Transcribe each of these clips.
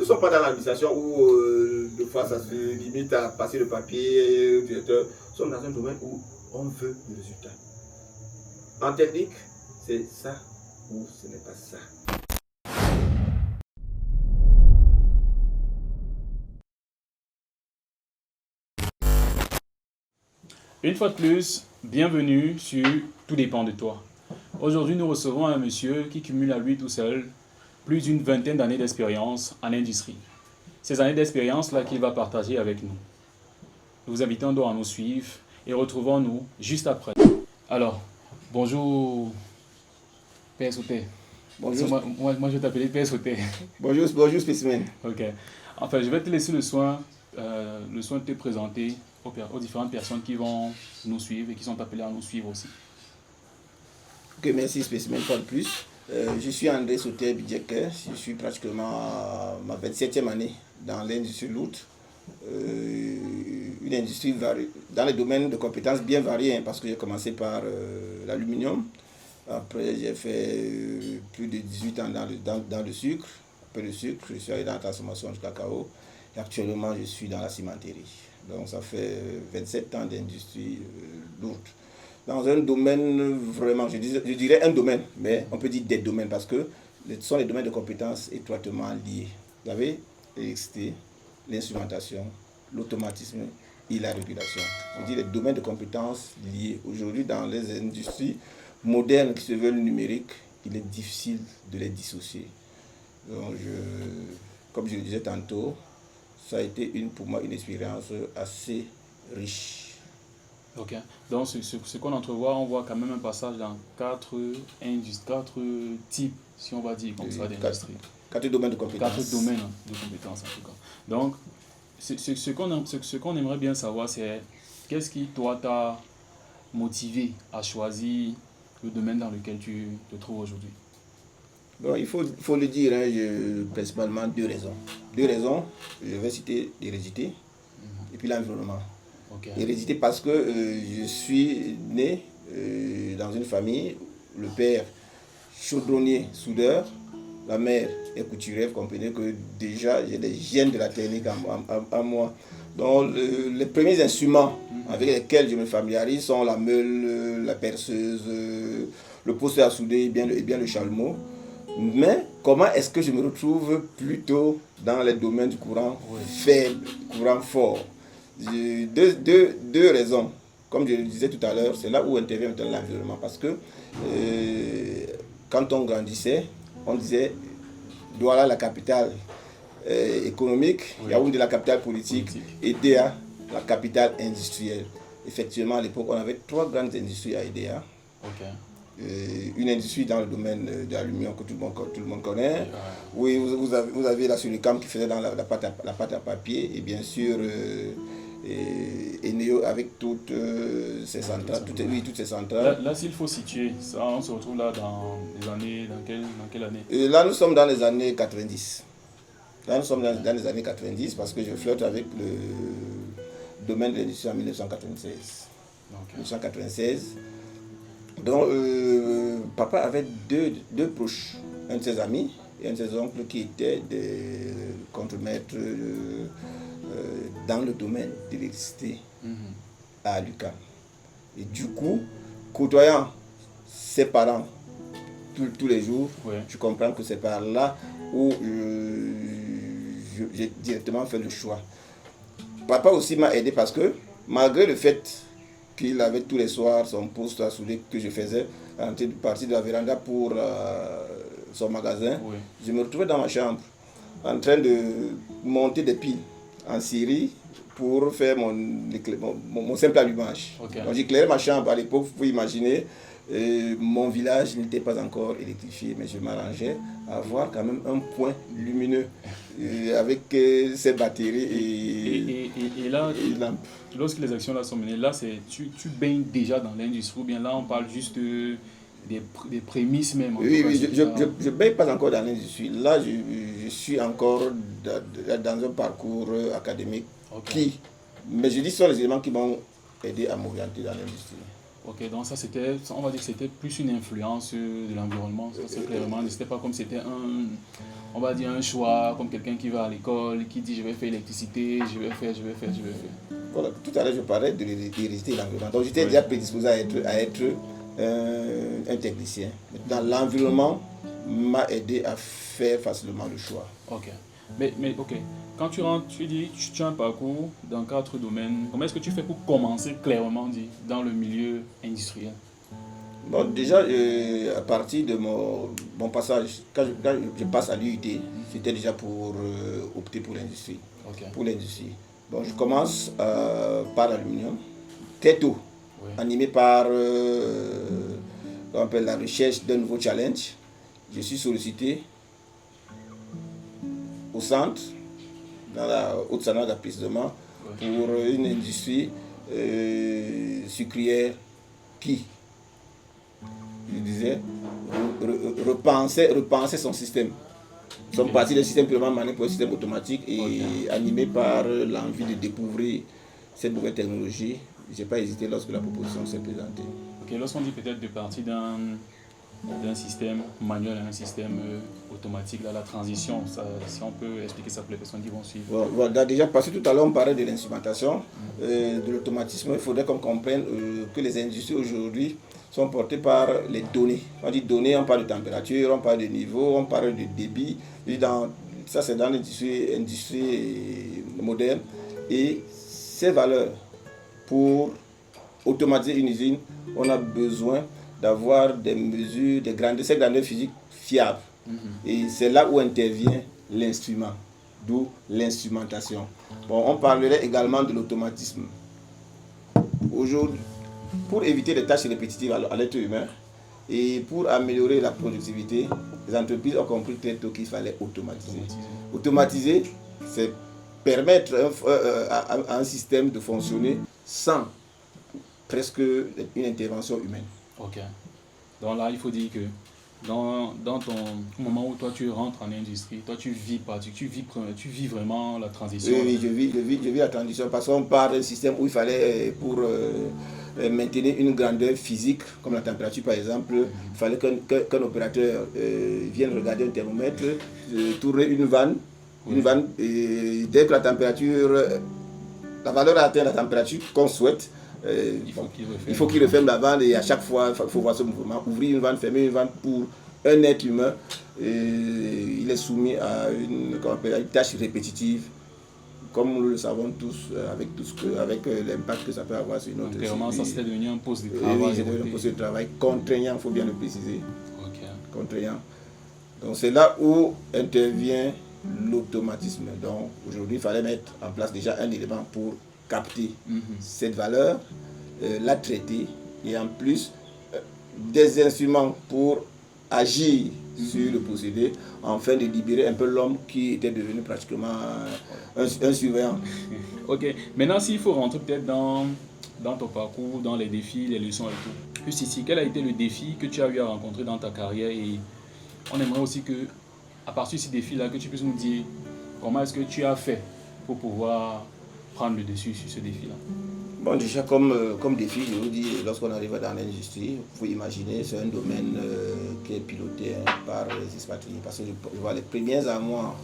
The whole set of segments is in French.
ne sommes pas dans l'administration où de fois ça se limite à passer le papier au directeur. Nous sommes dans un domaine où on veut le résultat. En technique, c'est ça ou ce n'est pas ça. Une fois de plus, bienvenue sur Tout dépend de toi. Aujourd'hui, nous recevons un monsieur qui cumule à lui tout seul plus d'une vingtaine d'années d'expérience en industrie. Ces années d'expérience-là qu'il va partager avec nous. Nous vous invitons donc à nous suivre et retrouvons-nous juste après. Alors, bonjour Père Sauté. Bonjour. Moi je vais t'appeler Père Sauté. Bonjour spécimen. Ok. Enfin, je vais te laisser le soin de te présenter aux différentes personnes qui vont nous suivre et qui sont appelées à nous suivre aussi. Ok, merci spécimen pas de plus. Je suis André Sauté Bidjeke, je suis pratiquement à ma 27e année dans l'industrie lourde. Une industrie dans les domaines de compétences bien variés, parce que j'ai commencé par l'aluminium. Après, j'ai fait plus de 18 ans dans le sucre. Après le sucre, je suis allé dans la transformation du cacao. Et actuellement, je suis dans la cimenterie. Donc, ça fait 27 ans d'industrie lourde. Dans un domaine vraiment, je dirais un domaine, mais on peut dire des domaines parce que ce sont les domaines de compétences étroitement liés. Vous avez l'électricité, l'instrumentation, l'automatisme et la régulation. Je dis les domaines de compétences liés. Aujourd'hui, dans les industries modernes qui se veulent numériques, il est difficile de les dissocier. Donc, comme je le disais tantôt, ça a été pour moi une expérience assez riche. Ok, donc ce qu'on entrevoit, on voit quand même un passage dans quatre types, si on va dire comme ça, d'industrie. 4 domaines de compétences. 4 domaines de compétences en tout cas. Donc, ce qu'on aimerait bien savoir, c'est qu'est-ce qui, toi, t'a motivé à choisir le domaine dans lequel tu te trouves aujourd'hui? Bon, il faut le dire, principalement 2 raisons. 2 raisons, je vais citer l'hérédité et puis l'environnement. Okay. Hérédité parce que je suis né dans une famille, le père chaudronnier, soudeur, la mère est couturière, vous comprenez que déjà j'ai des gènes de la technique en moi. Donc les premiers instruments avec lesquels je me familiarise sont la meule, la perceuse, le poster à souder et bien le chalumeau. Mais comment est-ce que je me retrouve plutôt dans les domaines du courant faible, courant fort? Deux raisons. Comme je le disais tout à l'heure, c'est là où intervient l'environnement. Parce que quand on grandissait, on disait Douala la capitale économique, Yaoundé la capitale politique et Edea la capitale industrielle. Effectivement, à l'époque, on avait 3 grandes industries à Edea. Une industrie dans le domaine de l'aluminium que tout le monde connaît. Oui, vous avez la Sulicam qui faisait dans la pâte à papier et bien sûr et Neo avec toutes ces centrales. Toutes ces centrales. Là, s'il faut situer, ça, on se retrouve là dans quelle année? Là, nous sommes dans les années 90. Là, nous sommes dans les années 90 parce que je flotte avec le domaine de l'industrie en 1996. 1996. Donc, papa avait deux proches, un de ses amis et un de ses oncles qui étaient des contremaîtres dans le domaine de l'électricité à l'UQAM. Et du coup, côtoyant ses parents tous les jours, tu comprends que c'est par là où j'ai directement fait le choix. Papa aussi m'a aidé parce que malgré le fait qu'il avait tous les soirs son poste à souder que je faisais, en partie de la véranda pour son magasin, je me retrouvais dans ma chambre en train de monter des piles en série pour faire mon simple allumage. Donc j'éclairais ma chambre. À l'époque, vous pouvez imaginer, mon village n'était pas encore électrifié, mais je m'arrangeais à avoir quand même un point lumineux avec ces batteries et là, lorsque les actions là sont menées, là tu baignes déjà dans l'industrie ou bien là on parle juste des prémices même? Oui, je ne baigne pas encore dans l'industrie. Là, je suis encore dans un parcours académique mais je dis ce sont les éléments qui m'ont aidé à m'orienter dans l'industrie. Ok, donc ça c'était, on va dire que c'était plus une influence de l'environnement, ça c'est clairement, c'était pas comme c'était on va dire un choix, comme quelqu'un qui va à l'école, qui dit je vais faire l'électricité, je vais faire. Voilà, tout à l'heure je parlais de l'hérédité de l'environnement. Donc j'étais déjà prédisposé à être un technicien. Dans l'environnement m'a aidé à faire facilement le choix. Ok, mais ok, quand tu rentres, tu dis tu as un parcours dans 4 domaines, comment est-ce que tu fais pour commencer clairement dit, dans le milieu industriel? Bon, déjà, à partir de mon passage, quand je passe à l'UIT, c'était déjà pour opter pour l'industrie. Ok. Pour l'industrie. Bon, je commence par l'aluminium, très tôt, Oui. animé par on appelle la recherche d'un nouveau challenge. Je suis sollicité au centre, dans la Haute-Savoie précisément, pour une industrie sucrière qui, je disais, repenser son système. Nous sommes partis d'un système purement manuel pour un système automatique et animé par l'envie de découvrir cette nouvelle technologie. Je n'ai pas hésité lorsque la proposition s'est présentée. Ok, lorsqu'on dit peut-être de partir d'un système manuel à un système automatique, là, la transition, ça, si on peut expliquer ça pour les personnes qui vont suivre. Voilà, déjà, parce que tout à l'heure on parlait de l'instrumentation, de l'automatisme, il faudrait qu'on comprenne que les industries aujourd'hui sont portées par les données. On dit données, on parle de température, on parle de niveau, on parle de débit. Ça c'est dans l'industrie moderne. Et ces valeurs, pour automatiser une usine, on a besoin d'avoir des mesures, ces grandeurs physiques fiables. Et c'est là où intervient l'instrument, d'où l'instrumentation. Bon, on parlerait également de l'automatisme. Aujourd'hui, pour éviter les tâches répétitives à l'être humain et pour améliorer la productivité, les entreprises ont compris très tôt qu'il fallait automatiser. Automatiser, c'est permettre à un système de fonctionner sans presque une intervention humaine. Ok. Donc là, il faut dire que dans ton moment où toi tu rentres en industrie, toi tu vis vraiment la transition. Oui, je vis la transition parce qu'on part d'un système où il fallait, pour maintenir une grandeur physique, comme la température par exemple, il fallait qu'un opérateur vienne regarder un thermomètre, tourner une vanne, et dès que la température, la valeur atteint la température qu'on souhaite, il faut qu'il referme la vanne et à chaque fois, il faut voir ce mouvement. Ouvrir une vanne, fermer une vanne pour un être humain, il est soumis à une tâche répétitive, comme nous le savons tous, avec l'impact que ça peut avoir sur notre vie. Clairement, ça c'était devenu un poste de travail. Oui, c'est devenu un poste de travail contraignant, il faut bien le préciser. Contraignant. Donc c'est là où intervient l'automatisme. Donc aujourd'hui, il fallait mettre en place déjà un élément pour capter cette valeur, la traiter et en plus des instruments pour agir sur le procédé afin de libérer un peu l'homme qui était devenu pratiquement un surveillant. Ok, maintenant s'il faut rentrer peut-être dans ton parcours, dans les défis, les leçons et tout. Juste ici, quel a été le défi que tu as eu à rencontrer dans ta carrière et on aimerait aussi que, à partir de ces défis-là, que tu puisses nous dire comment est-ce que tu as fait pour pouvoir prendre le dessus sur ce défi-là. Bon, déjà, comme défi, je vous dis, lorsqu'on arrive dans l'industrie, vous pouvez imaginer, c'est un domaine qui est piloté par les expatriés. Parce que je vois les premiers mois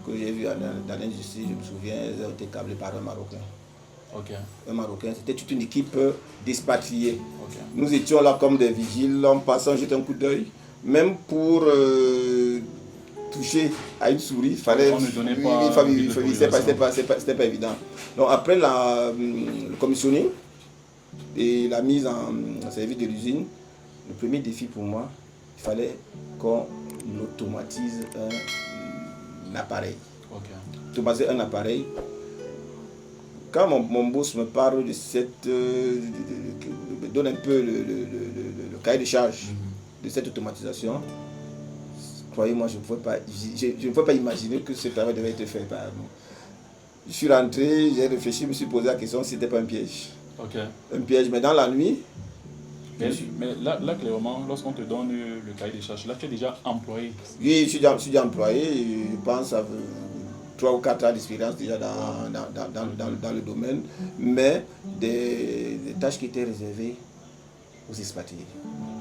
que j'ai vus dans l'industrie, je me souviens, ils ont été câblés par un Marocain. Un Marocain, c'était toute une équipe d'expatriés. Nous étions là comme des vigiles, en passant, jeter un coup d'œil. Même pour toucher à une souris, il fallait. On ne donnait pas. C'était pas évident. Donc après le commissioning et la mise en service de l'usine, le premier défi pour moi, il fallait qu'on automatise un appareil. Automatiser un appareil. Quand mon boss me parle de me donne un peu le cahier de charge de cette automatisation, croyez-moi, je ne pouvais pas imaginer que ce travail devait être fait par nous. Je suis rentré, j'ai réfléchi, je me suis posé la question si ce n'était pas un piège. Un piège, mais dans la nuit. Mais là, clairement, lorsqu'on te donne le cahier de charge, là tu es déjà employé. Oui, je suis déjà employé, je pense à 3 ou 4 ans d'expérience déjà dans le domaine, mais des tâches qui étaient réservées aux expatriés.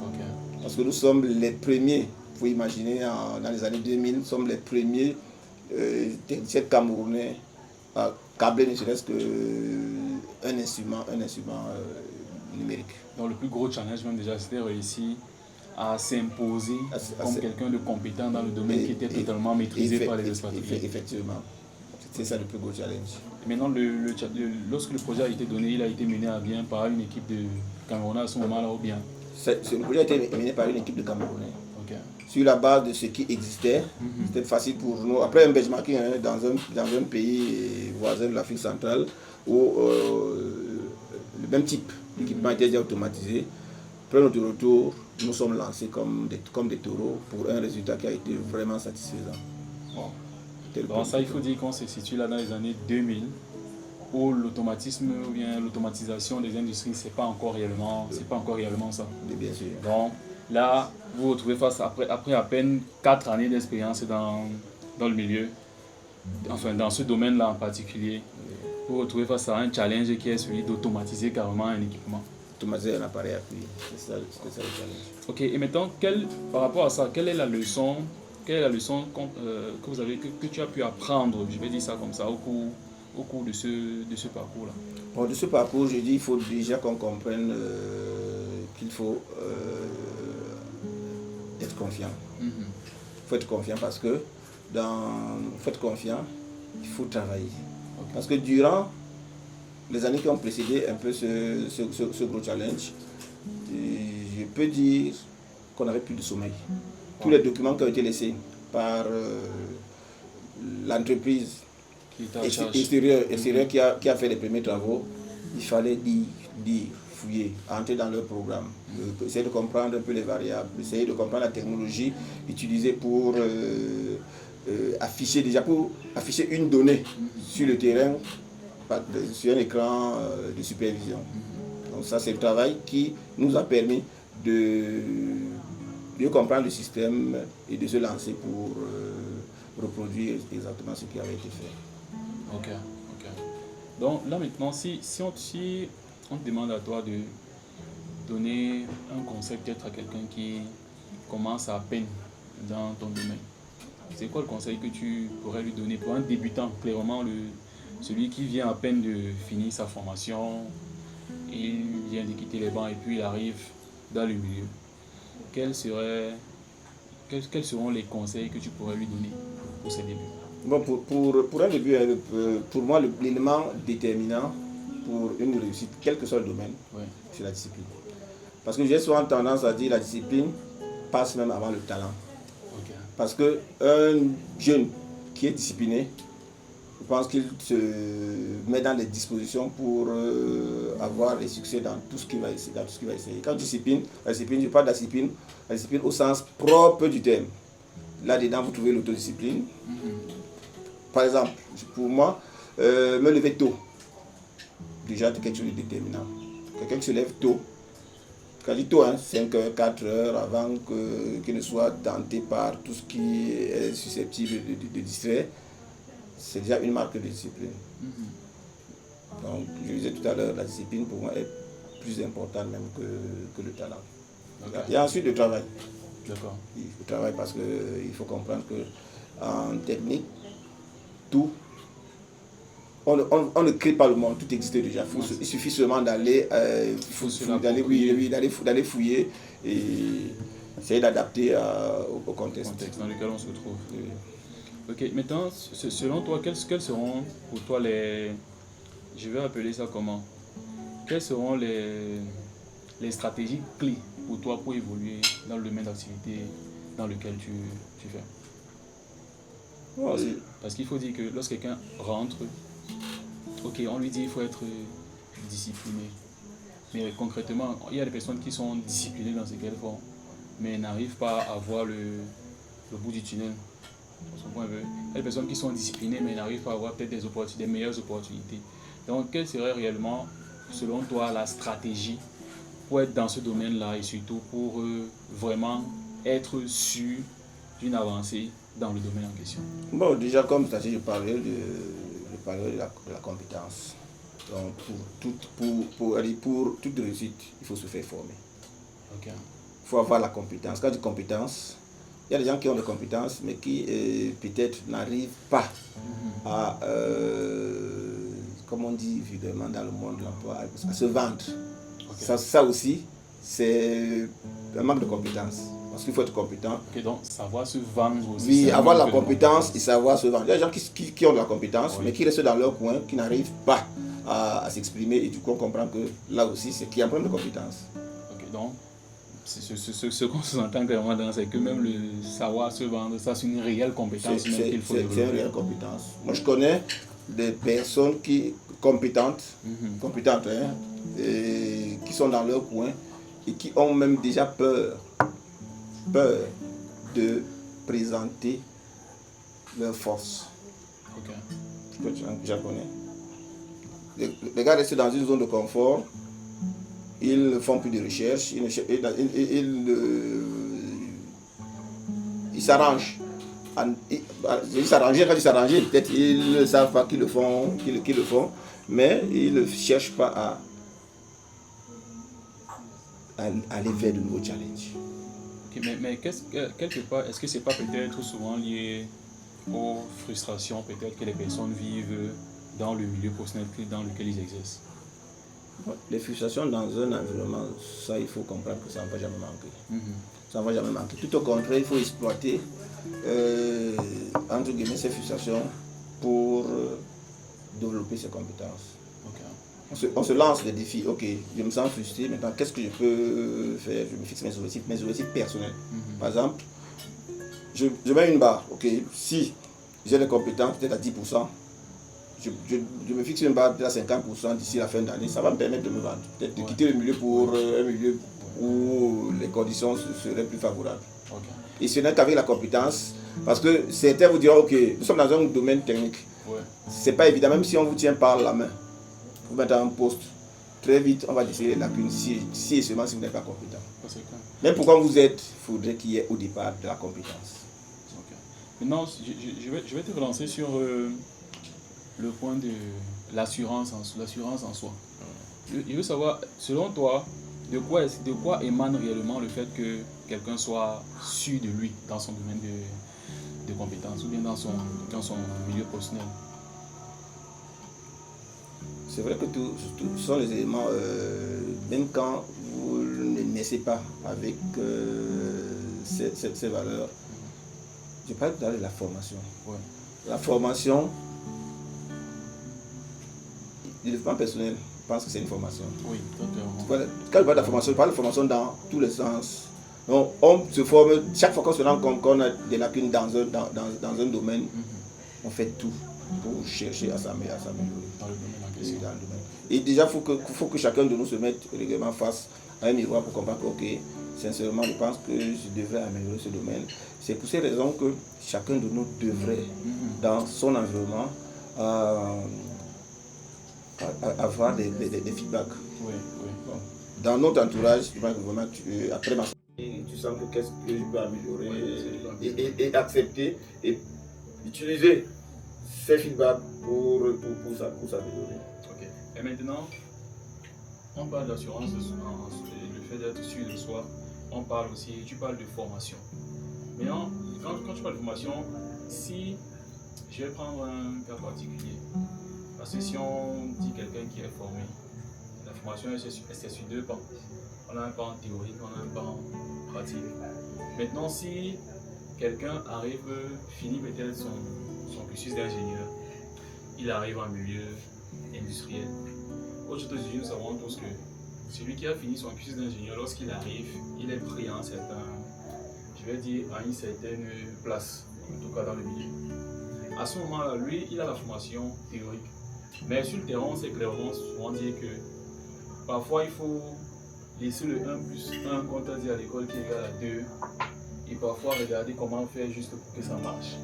Ok. Parce que nous sommes les premiers, il faut imaginer, dans les années 2000, nous sommes les premiers techniciens camerounais à câbler ne serait-ce qu'un instrument numérique. Donc le plus gros challenge même déjà, c'était réussir à s'imposer comme quelqu'un de compétent dans le domaine qui était totalement maîtrisé par les expatriés. Effectivement, c'est ça le plus gros challenge. Et maintenant, lorsque le projet a été donné, il a été mené à bien par une équipe de Camerounais à ce moment-là ou bien? Le projet a été mené par une équipe de Camerounais. Okay. Sur la base de ce qui existait, c'était facile pour nous. Après un benchmarking dans un pays voisin de l'Afrique centrale où le même type d'équipement était déjà automatisé, après notre retour, nous sommes lancés comme des taureaux pour un résultat qui a été vraiment satisfaisant. Bon. Donc ça, il faut dire qu'on se situe là dans les années 2000 où l'automatisme ou bien l'automatisation des industries, c'est pas encore réellement ça. Bien sûr. Donc là, vous vous retrouvez face, après à peine 4 années d'expérience dans le milieu, enfin dans ce domaine-là en particulier, vous vous retrouvez face à un challenge qui est celui d'automatiser carrément un équipement. Automatiser un appareil à pluie, c'est ça le challenge. Ok, et maintenant, par rapport à ça, quelle est la leçon que tu as pu apprendre, je vais dire ça comme ça, au cours de ce parcours-là? Bon, de ce parcours, je dis il faut déjà qu'on comprenne qu'il faut être confiant. Il faut être confiant parce que il faut travailler. Okay. Parce que durant les années qui ont précédé un peu ce gros challenge, je peux dire qu'on n'avait plus de sommeil. Tous les documents qui ont été laissés par l'entreprise extérieure qui a fait les premiers travaux, il fallait lire, fouiller, entrer dans leur programme, essayer de comprendre un peu les variables, essayer de comprendre la technologie utilisée pour afficher une donnée sur le terrain, sur un écran de supervision. Donc ça, c'est le travail qui nous a permis de mieux comprendre le système et de se lancer pour reproduire exactement ce qui avait été fait. Ok. Donc là maintenant, si on te demande à toi de donner un conseil peut-être à quelqu'un qui commence à peine dans ton domaine, c'est quoi le conseil que tu pourrais lui donner pour un débutant, clairement celui qui vient à peine de finir sa formation, il vient de quitter les bancs et puis il arrive dans le milieu? Quels seront les conseils que tu pourrais lui donner pour ses débuts? Bon, pour un début, pour moi, l'élément déterminant pour une réussite, quel que soit le domaine, c'est la discipline. Parce que j'ai souvent tendance à dire que la discipline passe même avant le talent. Okay. Parce qu'un jeune qui est discipliné, je pense qu'il se met dans les dispositions pour avoir des succès dans tout ce qu'il va essayer. Quand discipline, je parle de la discipline au sens propre du terme. Là-dedans, vous trouvez l'autodiscipline. Par exemple, pour moi, me lever tôt, déjà c'est quelque chose de déterminant. Quelqu'un qui se lève tôt, quand je dis tôt, 5 heures, 4 heures, avant qu'il ne soit tenté par tout ce qui est susceptible de distraire, c'est déjà une marque de discipline. Donc, je disais tout à l'heure, la discipline pour moi est plus importante même que le talent. Okay. Et ensuite le travail. D'accord. Le travail parce qu'il faut comprendre qu'en technique, tout, on ne crée pas le monde, tout existe déjà. Il suffit seulement d'aller fouiller et essayer d'adapter au contexte dans lequel on se retrouve. Oui. Ok, maintenant, selon toi, quels seront pour toi je vais appeler ça comment? Quelles seront les stratégies clés pour toi pour évoluer dans le domaine d'activité dans lequel tu fais? Parce qu'il faut dire que lorsque quelqu'un rentre, ok, on lui dit qu'il faut être discipliné. Mais concrètement, il y a des personnes qui sont disciplinées dans ce qu'elles font, mais n'arrivent pas à voir le bout du tunnel. Il y a des personnes qui sont disciplinées, mais n'arrivent pas à avoir peut-être des meilleures opportunités. Donc, quelle serait réellement, selon toi, la stratégie pour être dans ce domaine-là et surtout pour vraiment être sûr d'une avancée dans le domaine en question? Bon, déjà, comme stratégie, je parlais de la compétence. Donc, pour toute réussite, il faut se faire former. Ok. Il faut avoir la compétence. Quand je dis compétence, il y a des gens qui ont des compétences, mais qui peut-être n'arrivent pas à, comme on dit vulgairement dans le monde de l'emploi, à se vendre. Okay. Ça aussi, c'est un manque de compétence. Parce qu'il faut être compétent. Ok, donc savoir se vendre aussi. Oui, avoir la compétence et savoir se vendre. Il y a des gens qui ont de la compétence, oui, mais qui restent dans leur coin, qui n'arrivent pas à s'exprimer. Et du coup, on comprend que là aussi, c'est qu'il y a un problème de compétence. Ok, donc ce qu'on s'entend clairement dans, c'est que même le savoir se vendre, ça c'est une réelle compétence qu'il faut développer. C'est une réelle compétence. Moi je connais des personnes compétentes, hein, et qui sont dans leur coin et qui ont même déjà peur de présenter leur force. Ok. Je peux être japonais. Les gars restent dans une zone de confort. Ils ne font plus de recherche, ils s'arrangent. Ils s'arrangent, quand ils s'arrangent, peut-être ils ne savent pas qu'ils le font, mais ils ne cherchent pas à aller vers de nouveaux challenges. Okay, mais quelque part, est-ce que ce n'est pas peut-être souvent lié aux frustrations peut-être que les personnes vivent dans le milieu professionnel dans lequel ils exercent? Les frustrations dans un environnement, ça il faut comprendre que ça ne va jamais manquer. Ça ne va jamais manquer. Tout au contraire, il faut exploiter entre guillemets ces frustrations pour développer ses compétences. Okay. On se lance des défis. Ok, je me sens frustré, maintenant qu'est-ce que je peux faire? Je me fixe mes objectifs personnels. Par exemple, je mets une barre. Ok, si j'ai des compétences peut-être à 10%, je me fixe une barre à 50% d'ici la fin d'année, ça va me permettre de me vendre, peut-être de quitter le milieu pour un milieu où les conditions seraient plus favorables. Okay. Et ce n'est qu'avec la compétence, parce que certains vous diront, ok, nous sommes dans un domaine technique, c'est pas évident, même si on vous tient par la main, vous mettez un poste, très vite on va décider les lacunes si et seulement si vous n'êtes pas compétent. Même pourquoi vous êtes, il faudrait qu'il y ait au départ de la compétence. Okay. Maintenant, je vais te relancer sur le point de l'assurance en soi. Je veux savoir, selon toi, de quoi émane réellement le fait que quelqu'un soit sûr de lui dans son domaine de compétences ou bien dans son milieu professionnel? C'est vrai que tout sont les éléments, même quand vous ne naissez pas avec ces valeurs. Je parle de la formation. Ouais. La formation, le développement personnel, je pense que c'est une formation. Oui, totalement. Quand je parle de la formation, je parle de formation dans tous les sens. Donc, on se forme, chaque fois qu'on se rend compte qu'on a des lacunes dans un domaine, on fait tout pour chercher à s'améliorer. Dans le domaine. Et déjà, il faut que chacun de nous se mette régulièrement face à un miroir pour comprendre que, ok, sincèrement, je pense que je devrais améliorer ce domaine. C'est pour ces raisons que chacun de nous devrait, dans son environnement, avoir des feedbacks. Oui. Bon. Dans notre entourage, vraiment, après ma tu sens que qu'est-ce que je peux améliorer et accepter et utiliser ces feedbacks pour s'améliorer. Ok. Et maintenant, on parle d'assurance, le fait d'être sûr de soi. On parle aussi, tu parles de formation. Maintenant, quand tu parles de formation, si je vais prendre un cas particulier, parce que si on dit quelqu'un qui est formé, la formation c'est sur deux pans. On a un pan théorique, on a un pan pratique. Maintenant, si quelqu'un finit peut-être son cursus d'ingénieur, il arrive en milieu industriel. Aujourd'hui, nous savons tous que celui qui a fini son cursus d'ingénieur, lorsqu'il arrive, il est pris à une certaine place, en tout cas dans le milieu. À ce moment-là, lui, il a la formation théorique. Mais sur le terrain, on sait clairement souvent dire que parfois il faut laisser le 1+1 qu'on t'a dit à l'école qui est égal à 2 et parfois regarder comment faire juste pour que ça marche.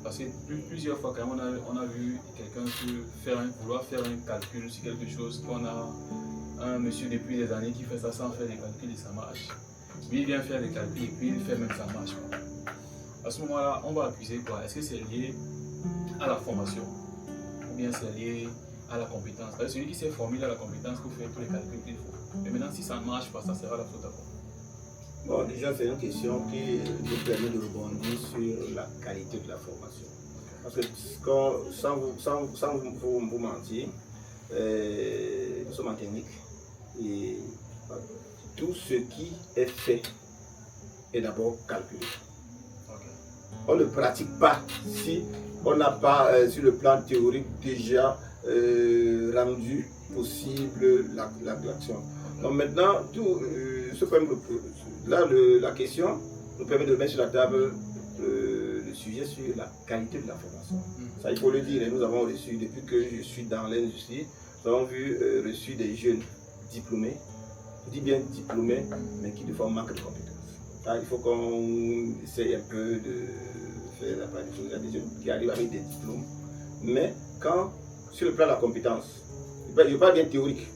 Parce que plusieurs fois quand même on a vu quelqu'un vouloir faire un calcul sur quelque chose, qu'on a un monsieur depuis des années qui fait ça sans faire des calculs et ça marche. Lui il vient faire des calculs et puis il fait même ça marche pas. À ce moment-là, on va accuser quoi? Est-ce que c'est lié à la formation? Ou bien c'est lié à la compétence. C'est-à-dire celui qui s'est formé à la compétence pour faire tous les calculs qu'il faut. Mais maintenant, si ça ne marche pas, ça sera la faute à quoi? Bon, déjà, c'est une question qui nous permet de rebondir sur la qualité de la formation. Parce que sans vous mentir, nous sommes en technique et tout ce qui est fait est d'abord calculé. On ne pratique pas si on n'a pas sur le plan théorique déjà rendu possible l'action. Donc maintenant, tout ce problème, là la question nous permet de mettre sur la table le sujet sur la qualité de la formation. Ça, il faut le dire, nous avons reçu, depuis que je suis dans l'industrie, nous avons reçu des jeunes diplômés, je dis bien diplômés, mais qui de fois manquent de compétences. Là, il faut qu'on essaye un peu de faire la part des choses. Il y a des jeunes qui arrivent avec des diplômes, mais quand, sur le plan de la compétence, je ne parle bien théorique,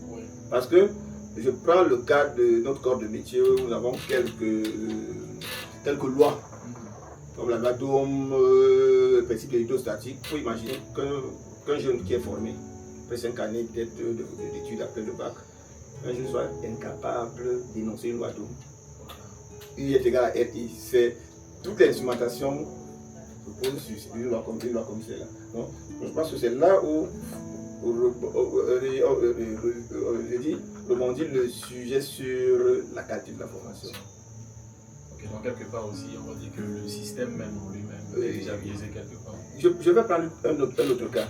parce que je prends le cas de notre corps de métier où nous avons quelques lois, comme la loi d'Ohm, le principe de l'hydrostatique. Il faut imaginer qu'un jeune qui est formé, après 5 années peut-être d'études après le bac, un jeune soit incapable d'énoncer une loi d'Ohm. I est égal à RI, c'est toute l'instrumentation se pose sur une loi comme celle-là. Donc, je pense que c'est là où je dis, rebondir le sujet sur la qualité de la formation. Ok, donc quelque part aussi, on va dire que le système même en lui-même est déjà biaisé quelque part. Je vais prendre un autre cas.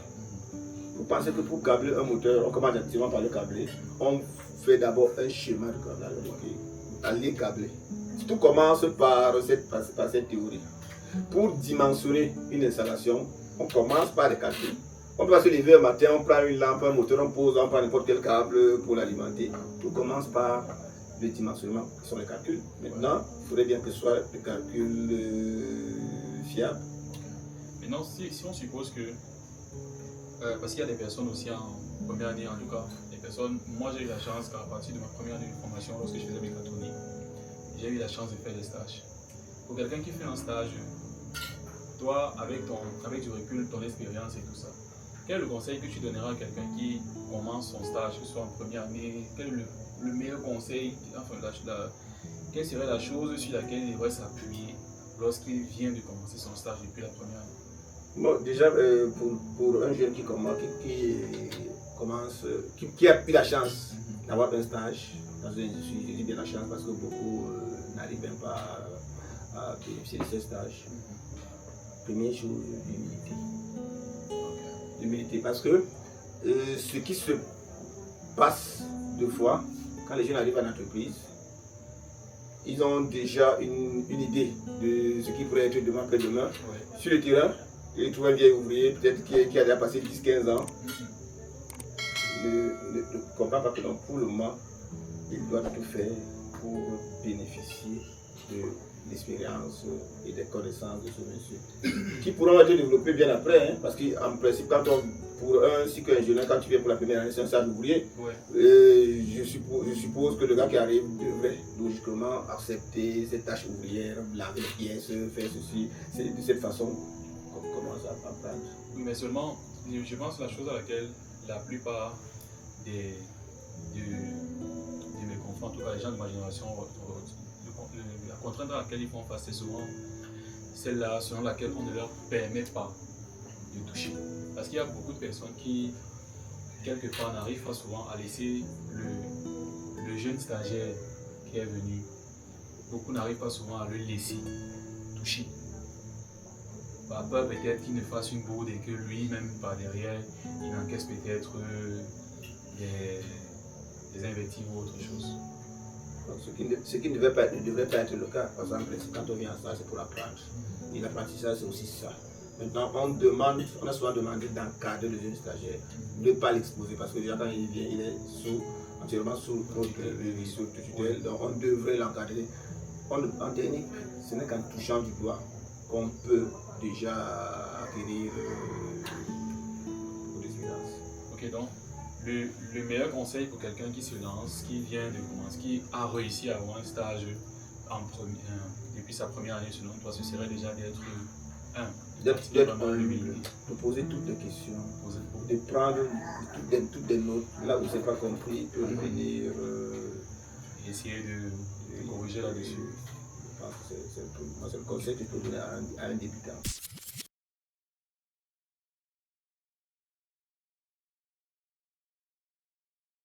Vous pensez que pour câbler un moteur, on commence directement par le câbler. On fait d'abord un schéma de câblage. Aller câbler. Tout commence par cette théorie. Pour dimensionner une installation, on commence par les calculs. On peut se lever un matin, on prend une lampe, un moteur, on pose, on prend n'importe quel câble pour l'alimenter. Tout commence par le dimensionnement, qui sont les calculs. Maintenant, il faudrait bien que ce soit des calculs fiables. Maintenant, si on suppose que, parce qu'il y a des personnes aussi en première année, en tout cas, des personnes, moi j'ai eu la chance qu'à partir de ma première année de formation, lorsque je faisais mécatronique, j'ai eu la chance de faire des stages. Pour quelqu'un qui fait un stage, toi, avec du recul, ton expérience et tout ça, quel est le conseil que tu donneras à quelqu'un qui commence son stage, que ce soit en première année? Quel est le meilleur conseil, enfin, quelle serait la chose sur laquelle il devrait s'appuyer lorsqu'il vient de commencer son stage depuis la première année? Bon, déjà, pour un jeune qui a eu la chance d'avoir un stage dans une industrie, je dis bien la chance parce que beaucoup n'arrivent même pas à bénéficier de ces stages. Première chose, l'humilité. L'humilité, parce que ce qui se passe deux fois, quand les jeunes arrivent à l'entreprise, ils ont déjà une idée de ce qui pourrait être demain après-demain. Sur le terrain, ils trouvent un vieil ouvrier, peut-être qui a déjà passé 10-15 ans. Ne comprend pas que donc, pour le moment, il doit tout faire pour bénéficier de l'expérience et des connaissances de ce monsieur, qui pourront être développées bien après, hein, parce qu'en principe, pour un cycle ingénieur, quand tu viens pour la première année, c'est un stage ouvrier, je suppose que le gars qui arrive devrait logiquement accepter cette tâche ouvrière, laver les pièces, faire ceci, c'est de cette façon qu'on commence à apprendre. Oui, mais seulement, je pense que la chose à laquelle la plupart de mes confrères, en tout cas les gens de ma génération, la contrainte à laquelle ils font face, c'est souvent celle-là selon laquelle on ne leur permet pas de toucher. Parce qu'il y a beaucoup de personnes qui, quelque part, n'arrivent pas souvent à laisser le jeune stagiaire qui est venu, beaucoup n'arrivent pas souvent à le laisser toucher. Par peur peut-être qu'il ne fasse une bourde et que lui-même, par derrière, il encaisse peut-être des invectives ou autre chose. Ce qui ne devrait pas être le cas. Par exemple, quand on vient en stage, c'est pour apprendre. Et l'apprentissage, c'est aussi ça. Maintenant, on a souvent demandé d'encadrer le jeune stagiaire, de ne pas l'exposer, parce que déjà quand il vient, il est entièrement sous tutelle, donc on devrait l'encadrer. En technique, ce n'est qu'en touchant du doigt qu'on peut déjà acquérir beaucoup d'expérience. Ok, donc le meilleur conseil pour quelqu'un qui se lance, qui vient de commencer, qui a réussi à avoir un stage depuis sa première année selon toi, ce serait déjà d'être humble. d'être humble, de poser toutes les questions, de prendre toutes les notes. Là où c'est pas compris, il peut revenir. Essayer de corriger là-dessus. C'est le conseil que je peux donner à un débutant.